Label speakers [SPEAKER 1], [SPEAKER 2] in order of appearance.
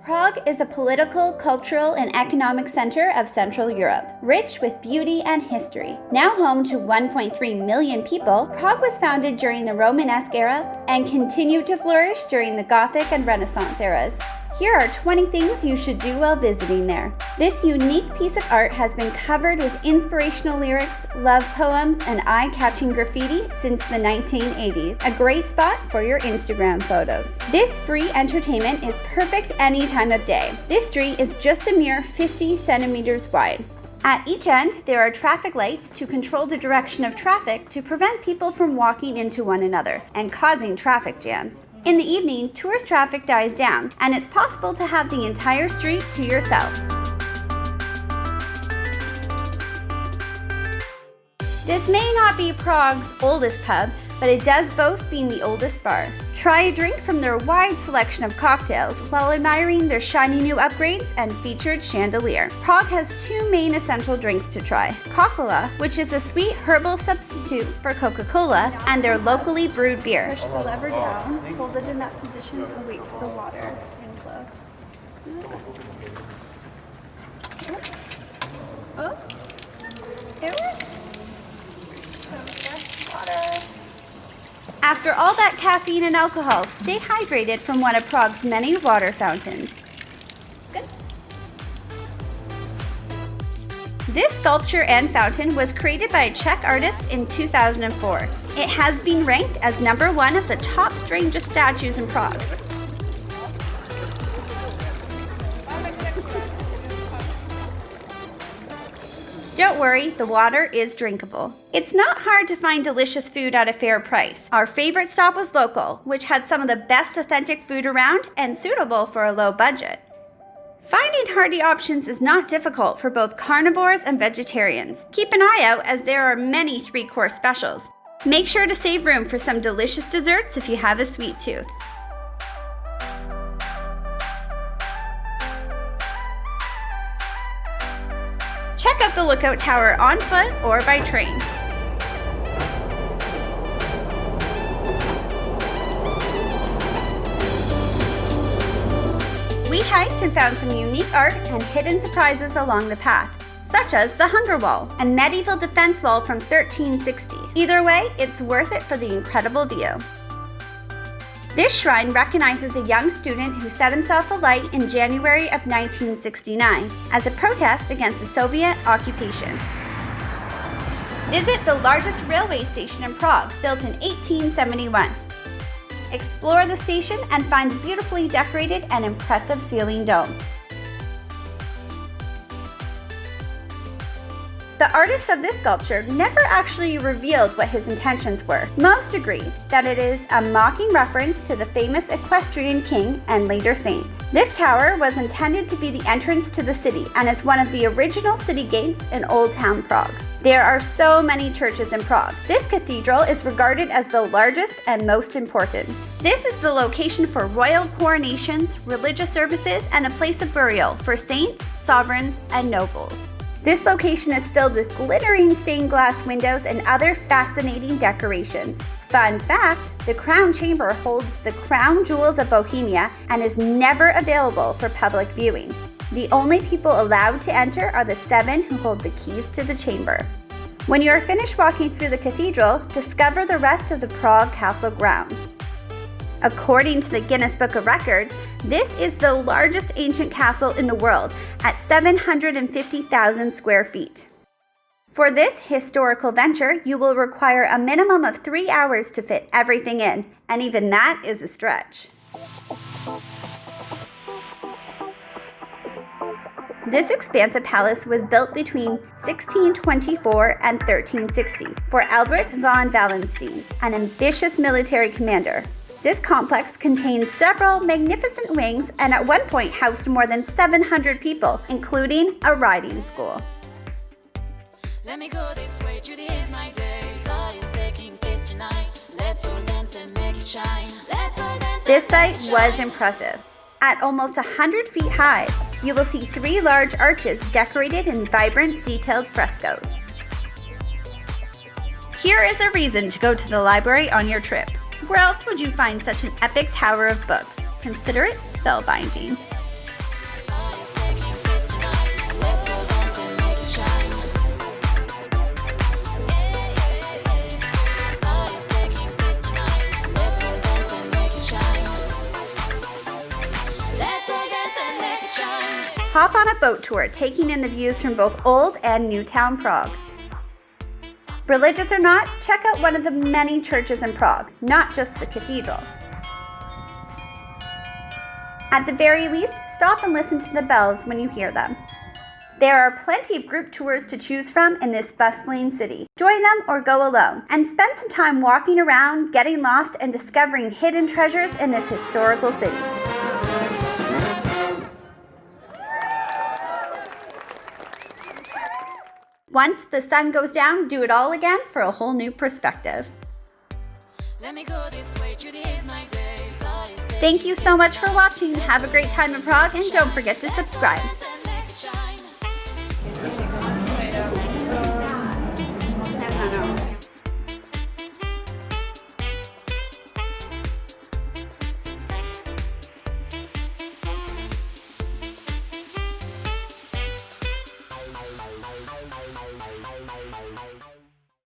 [SPEAKER 1] Prague is a political, cultural, and economic center of Central Europe, rich with beauty and history. Now home to 1.3 million people, Prague was founded during the Romanesque era and continued to flourish during the Gothic and Renaissance eras. Here are 20 things you should do while visiting there. This unique piece of art has been covered with inspirational lyrics, love poems, and eye-catching graffiti since the 1980s. A great spot for your Instagram photos. This free entertainment is perfect any time of day. This street is just a mere 50 centimeters wide. At each end, there are traffic lights to control the direction of traffic to prevent people from walking into one another and causing traffic jams. In the evening, tourist traffic dies down, and it's possible to have the entire street to yourself. This may not be Prague's oldest pub, but it does boast being the oldest bar. Try a drink from their wide selection of cocktails while admiring their shiny new upgrades and featured chandelier. Prague has two main essential drinks to try: Kofola, which is a sweet herbal substitute for Coca-Cola, and their locally brewed beer. Push the lever down, hold it in that position, and wait for the water to inflow. Oh, it works. Some fresh water. After all that caffeine and alcohol, stay hydrated from one of Prague's many water fountains. Good. This sculpture and fountain was created by a Czech artist in 2004. It has been ranked as #1 of the top strangest statues in Prague. Don't worry, the water is drinkable. It's not hard to find delicious food at a fair price. Our favorite stop was local, which had some of the best authentic food around and suitable for a low budget. Finding hearty options is not difficult for both carnivores and vegetarians. Keep an eye out as there are many 3-course specials. Make sure to save room for some delicious desserts if you have a sweet tooth. Check out the lookout tower on foot or by train. We hiked and found some unique art and hidden surprises along the path, such as the Hunger Wall, a medieval defense wall from 1360. Either way, it's worth it for the incredible view. This shrine recognizes a young student who set himself alight in January of 1969 as a protest against the Soviet occupation. Visit the largest railway station in Prague, built in 1871. Explore the station and find the beautifully decorated and impressive ceiling dome. The artist of this sculpture never actually revealed what his intentions were. Most agree that it is a mocking reference to the famous equestrian king and later saint. This tower was intended to be the entrance to the city and is one of the original city gates in Old Town Prague. There are so many churches in Prague. This cathedral is regarded as the largest and most important. This is the location for royal coronations, religious services, and a place of burial for saints, sovereigns, and nobles. This location is filled with glittering stained glass windows and other fascinating decorations. Fun fact, the crown chamber holds the crown jewels of Bohemia and is never available for public viewing. The only people allowed to enter are the 7 who hold the keys to the chamber. When you are finished walking through the cathedral, discover the rest of the Prague Castle grounds. According to the Guinness Book of Records, this is the largest ancient castle in the world at 750,000 square feet. For this historical venture, you will require a minimum of 3 hours to fit everything in, and even that is a stretch. This expansive palace was built between 1624 and 1360 for Albert von Wallenstein, an ambitious military commander. This complex contained several magnificent wings and at one point housed more than 700 people, including a riding school.
[SPEAKER 2] Let me go this way, today is my day. God is taking place tonight. Let's all dance and make it shine. Let's all dance.
[SPEAKER 1] This site was impressive. At almost 100 feet high, you will see 3 large arches decorated in vibrant, detailed frescoes. Here is a reason to go to the library on your trip. Where else would you find such an epic tower of books? Consider it spellbinding. on a boat tour, taking in the views from both Old and New Town Prague. Religious or not, check out one of the many churches in Prague, not just the cathedral. At the very least, stop and listen to the bells when you hear them. There are plenty of group tours to choose from in this bustling city. Join them or go alone, and spend some time walking around, getting lost, and discovering hidden treasures in this historical city. Once the sun goes down, do it all again for a whole new perspective.
[SPEAKER 2] Let me go this way, today is my day. God is
[SPEAKER 1] Thank you so much for watching. Have a great time in Prague, and don't forget to subscribe.
[SPEAKER 2] taking